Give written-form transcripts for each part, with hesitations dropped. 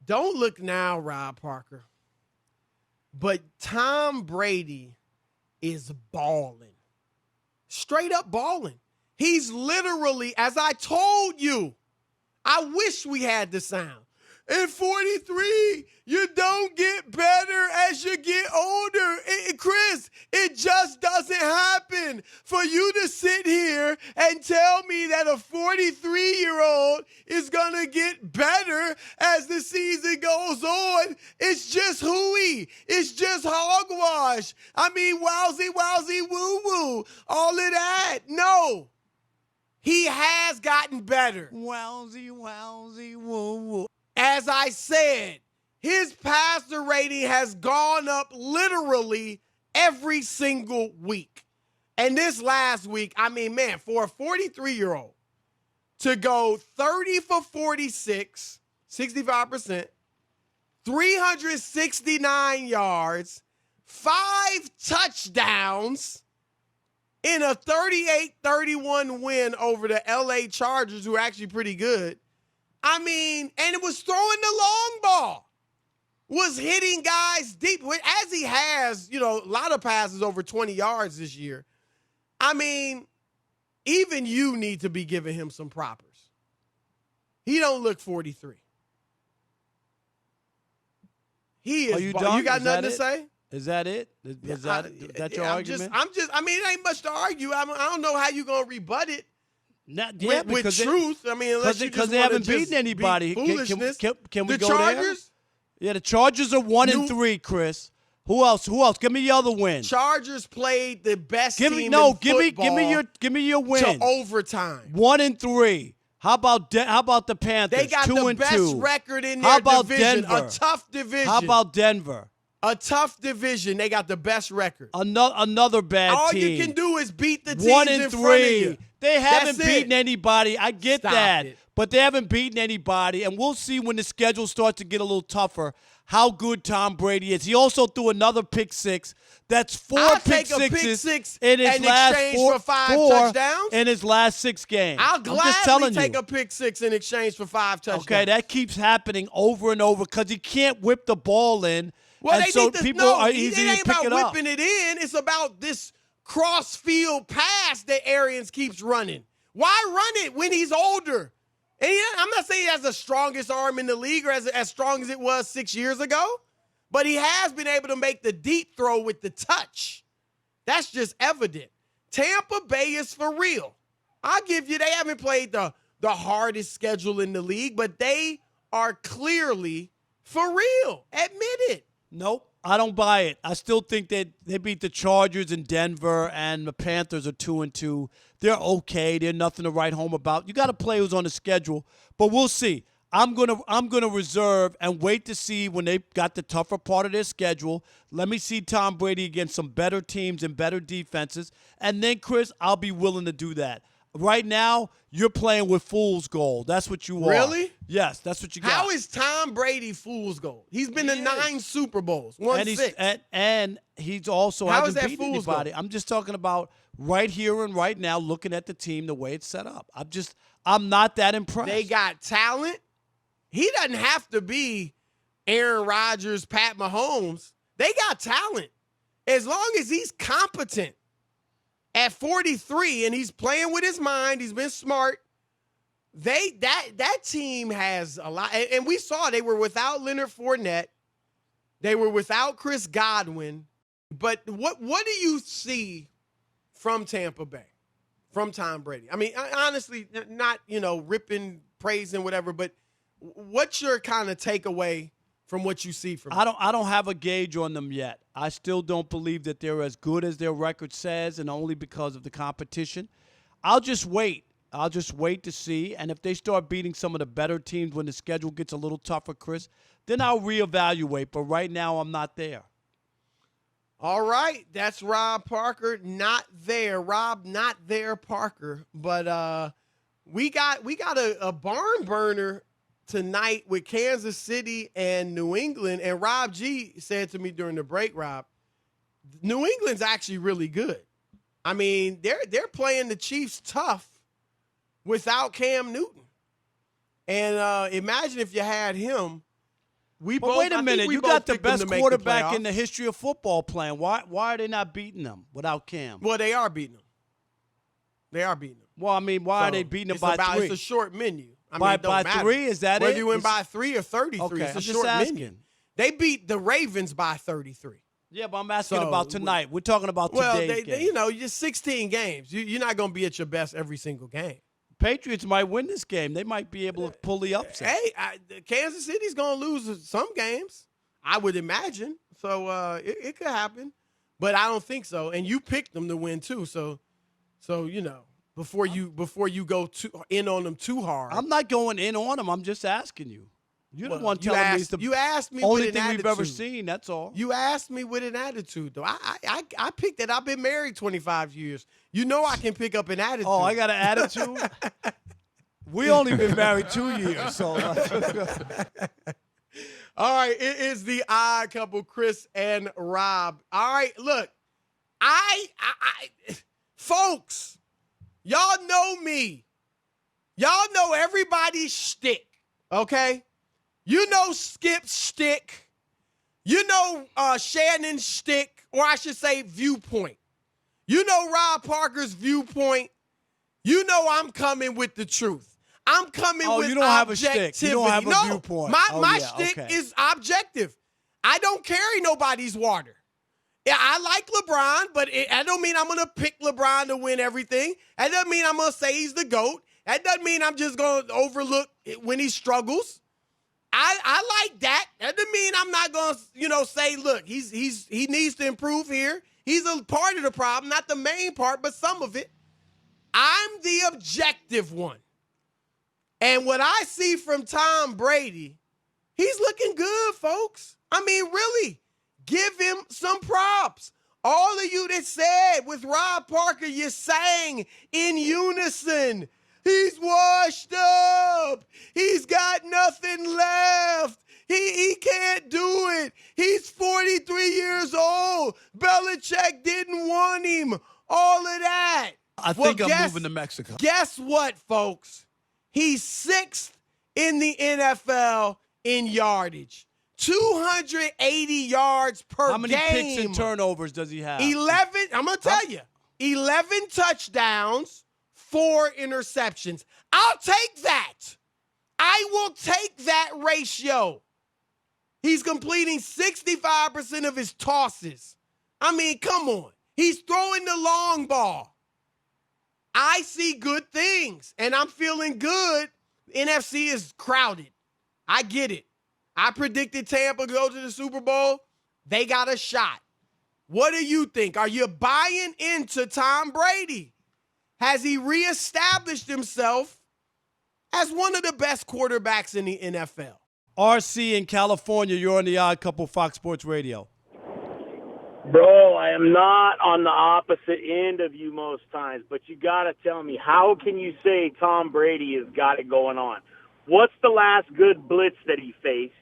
Don't look now, Rob Parker. But Tom Brady is balling. Straight up balling. He's literally, as I told you, I wish we had the sound. In 43, you don't get better as you get older. Chris, it just doesn't happen. For you to sit here and tell me that a 43-year-old is going to get better as the season goes on, it's just hooey. It's just hogwash. I mean, wowsy, woo-woo. All of that. No. He has gotten better. Wowsy, woo-woo. As I said, his passer rating has gone up literally every single week. And this last week, I mean, man, for a 43-year-old to go 30 for 46, 65%, 369 yards, 5 touchdowns in a 38-31 win over the LA Chargers, who are actually pretty good. I mean, and it was throwing the long ball, was hitting guys deep, as he has, a lot of passes over 20 yards this year. I mean, even you need to be giving him some propers. He don't look 43. He is. You got nothing to say? Is that it? Is that your argument? I mean, it ain't much to argue. I don't know how you're going to rebut it. With truth. I mean, because they haven't beaten anybody. Foolishness. Can we the go Chargers? There? Yeah, the Chargers are 1-3, Chris. Who else? Give me the other win. Chargers played the best team in football. Give me your win. To overtime. 1-3. How about the Panthers? They got 2-2. the best record in their How about division. Denver? A tough division. How about Denver? A tough division. They got the best record. Another bad All team. You can do is beat the teams 1-3. in front of you. They haven't beaten anybody. I get Stop that. it. But they haven't beaten anybody. And we'll see when the schedule starts to get a little tougher how good Tom Brady is. He also threw another pick six. That's four pick sixes in his last for five four touchdowns in his last 6 games. I'll gladly take a pick six in exchange for 5 touchdowns. Okay, that keeps happening over and over because he can't whip the ball in. Well, and they so need to, people no, are it easy ain't to pick about it up. whipping it in. It's about this cross-field pass that Arians keeps running. Why run it when he's older? And I'm not saying he has the strongest arm in the league or as strong as it was 6 years ago, but he has been able to make the deep throw with the touch. That's just evident. Tampa Bay is for real. I'll give you, they haven't played the hardest schedule in the league, but they are clearly for real. Admit it. Nope, I don't buy it. I still think that they beat the Chargers in Denver, and the Panthers are 2-2. They're okay. They're nothing to write home about. You got to play who's on the schedule, but we'll see. I'm gonna reserve and wait to see when they got the tougher part of their schedule. Let me see Tom Brady against some better teams and better defenses, and then Chris, I'll be willing to do that. Right now, you're playing with fool's gold. That's what you are. Really? Yes, that's what you got. How is Tom Brady fool's gold? He's been to 9 Super Bowls, won 6. And he's also How hasn't is that beaten fool's anybody. gold? I'm just talking about right here and right now, looking at the team the way it's set up. I'm not that impressed. They got talent. He doesn't have to be Aaron Rodgers, Pat Mahomes. They got talent. As long as he's competent at 43 and he's playing with his mind, he's been smart. That team has a lot. And we saw they were without Leonard Fournette. They were without Chris Godwin. But what do you see from Tampa Bay, from Tom Brady? I mean, honestly, not, ripping, praising, whatever, but what's your kind of takeaway from what you see from them? I don't have a gauge on them yet. I still don't believe that they're as good as their record says, and only because of the competition. I'll just wait. I'll just wait to see. And if they start beating some of the better teams when the schedule gets a little tougher, Chris, then I'll reevaluate. But right now, I'm not there. All right. That's Rob Parker. Not there. Rob, not there, Parker. But we got a barn burner tonight with Kansas City and New England. And Rob G said to me during the break, Rob, New England's actually really good. I mean, they're playing the Chiefs tough without Cam Newton. And imagine if you had him But wait a minute, you got the best quarterback in the history of football playing. Why are they not beating them without Cam? Well, they are beating them. Well, I mean, why are they beating them by 3? It's a short menu. By 3, is that whether it? you win by 3 or 33? Okay, it's a I'm short just menu. They beat the Ravens by 33. Yeah, but I'm asking about tonight. We're talking about today's game. Just 16 games. You're not going to be at your best every single game. Patriots might win this game. They might be able to pull the upset. Hey, Kansas City's going to lose some games, I would imagine. So it could happen, but I don't think so. And you picked them to win too. So before you go in on them too hard. I'm not going in on them. I'm just asking you. You're the one telling me it's the only thing we've ever seen. That's all. You asked me with an attitude, though. I picked it. I've been married 25 years. You know I can pick up an attitude. Oh, I got an attitude? We only been married 2 years. So. All right, it is the odd couple, Chris and Rob. All right, look, folks, y'all know me. Y'all know everybody's shtick, okay? You know Skip's shtick. You know Shannon's shtick, or I should say viewpoint. You know Rob Parker's viewpoint. You know I'm coming with the truth. I'm coming with you don't have a shtick. You don't have a viewpoint. My shtick is objective. I don't carry nobody's water. Yeah, I like LeBron, but that don't mean I'm going to pick LeBron to win everything. That doesn't mean I'm going to say he's the GOAT. That doesn't mean I'm just going to overlook it when he struggles. I like that. That doesn't mean I'm not going to, say, look, he needs to improve here. He's a part of the problem, not the main part, but some of it. I'm the objective one. And what I see from Tom Brady, he's looking good, folks. I mean, really, give him some props. All of you that said with Rob Parker, you sang in unison. He's washed up. He's got nothing left. He can't do it. He's 43 years old. Belichick didn't want him. All of that. I think I'm moving to Mexico. Guess what, folks? He's 6th in the NFL in yardage. 280 yards per game. How many picks and turnovers does he have? 11. I'm going to tell you. 11 touchdowns, 4 interceptions. I'll take that. I will take that ratio. He's completing 65% of his tosses. I mean, come on. He's throwing the long ball. I see good things, and I'm feeling good. NFC is crowded. I get it. I predicted Tampa go to the Super Bowl. They got a shot. What do you think? Are you buying into Tom Brady? Has he reestablished himself as one of the best quarterbacks in the NFL? RC in California, you're on the Odd Couple Fox Sports Radio. Bro, I am not on the opposite end of you most times, but you got to tell me, how can you say Tom Brady has got it going on? What's the last good blitz that he faced,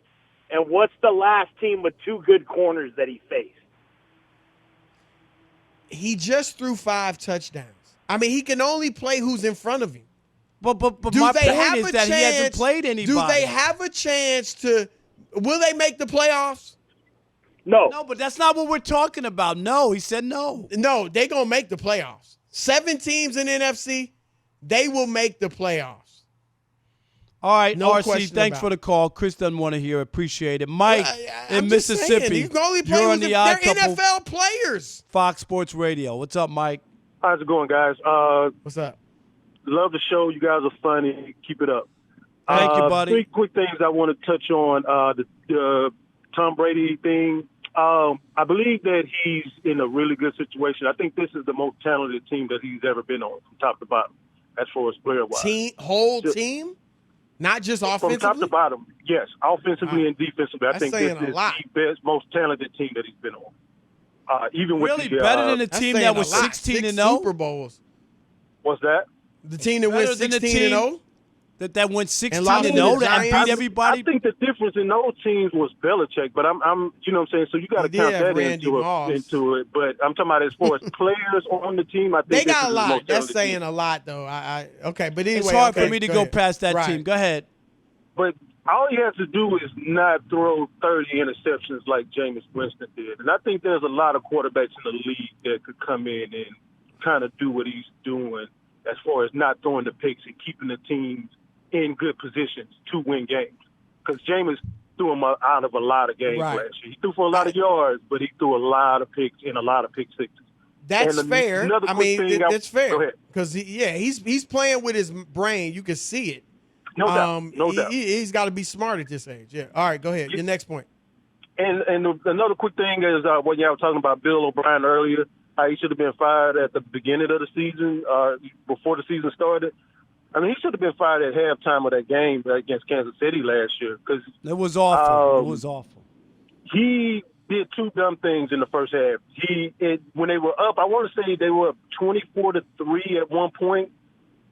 and what's the last team with 2 good corners that he faced? He just threw 5 touchdowns. I mean, he can only play who's in front of him. But my point is that he hasn't played anybody. Do they have a chance to – will they make the playoffs? No. No, but that's not what we're talking about. No, he said no. No, they're going to make the playoffs. 7 teams in NFC, they will make the playoffs. All right, no RC, thanks for the call. Chris doesn't want to hear it. Appreciate it. Mike in Mississippi, you can only play you're on the Odd they're Couple NFL players. Fox Sports Radio. What's up, Mike? How's it going, guys? What's up? Love the show. You guys are funny. Keep it up. Thank you, buddy. 3 quick things I want to touch on. The Tom Brady thing. I believe that he's in a really good situation. I think this is the most talented team that he's ever been on, from top to bottom, as far as player-wise. Whole team? Not just offensively? From top to bottom, yes. Offensively and defensively, I think this is the best, most talented team that he's been on. Even with really better than the team that was 16-0? Super Bowls. What's that? The team that went 16-0? That went 16-0 and beat everybody. I think the difference in those teams was Belichick, but I'm you know what I'm saying? So you got to count that into it. But I'm talking about as far as players on the team, I think they got a lot. That's saying a lot, though. Okay, but anyway, it's hard for me to go past that team. Go ahead. But all he has to do is not throw 30 interceptions like Jameis Winston did. And I think there's a lot of quarterbacks in the league that could come in and kind of do what he's doing as far as not throwing the picks and keeping the teams in good positions to win games. Because Jameis threw him out of a lot of games last year. He threw for a lot of yards, but he threw a lot of picks and a lot of pick sixes. That's fair. I mean, that's fair. Because, he's playing with his brain. You can see it. No doubt. He's got to be smart at this age. Yeah. All right, go ahead. Your next point. And another quick thing is when y'all were talking about Bill O'Brien earlier, how he should have been fired at the beginning of the season, before the season started. I mean, he should have been fired at halftime of that game against Kansas City last year. Cause, it was awful. It was awful. He did two dumb things in the first half. When they were up, I want to say they were up 24-3 at one point,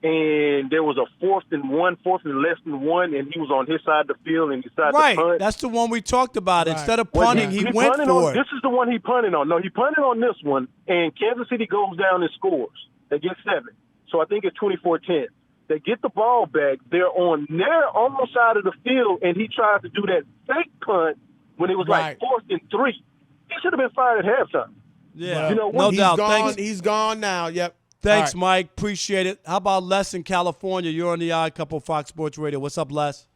and there was a fourth and less than one, and he was on his side of the field and decided to punt. Right, that's the one we talked about. Right. Instead of punting, he went for it. This is the one he punted on. No, he punted on this one, and Kansas City goes down and scores. They get 7. So I think it's 24-10. They get the ball back. They're on their own side of the field, and he tries to do that fake punt when it was like 4th and 3. He should have been fired at halftime. Yeah, you know, no doubt. Gone, he's gone now. Yep. Thanks, Mike. Appreciate it. How about Les in California? You're on the Odd Couple Fox Sports Radio. What's up, Les?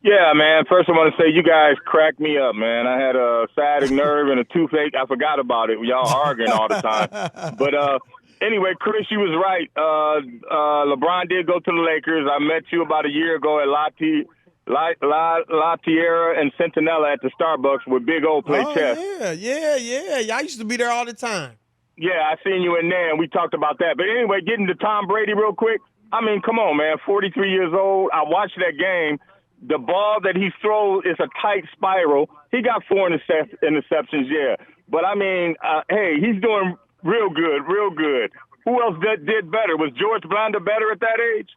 Yeah, man. First, I want to say you guys cracked me up, man. I had a sciatic nerve and a toothache. I forgot about it. Y'all arguing all the time. But anyway, Chris, you was right. LeBron did go to the Lakers. I met you about a year ago at La Tierra and Centinela at the Starbucks where Big O played chess. Yeah. I used to be there all the time. Yeah, I seen you in there, and we talked about that. But anyway, getting to Tom Brady real quick. I mean, come on, man. 43 years old. I watched that game. The ball that he throws is a tight spiral. He got 4 interceptions, yeah. But, I mean, hey, he's doing real good. Who else did better? Was George Blanda better at that age?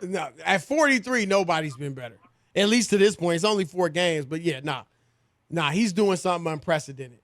No, at 43, nobody's been better. At least to this point. It's only 4 games. But, yeah, nah, he's doing something unprecedented.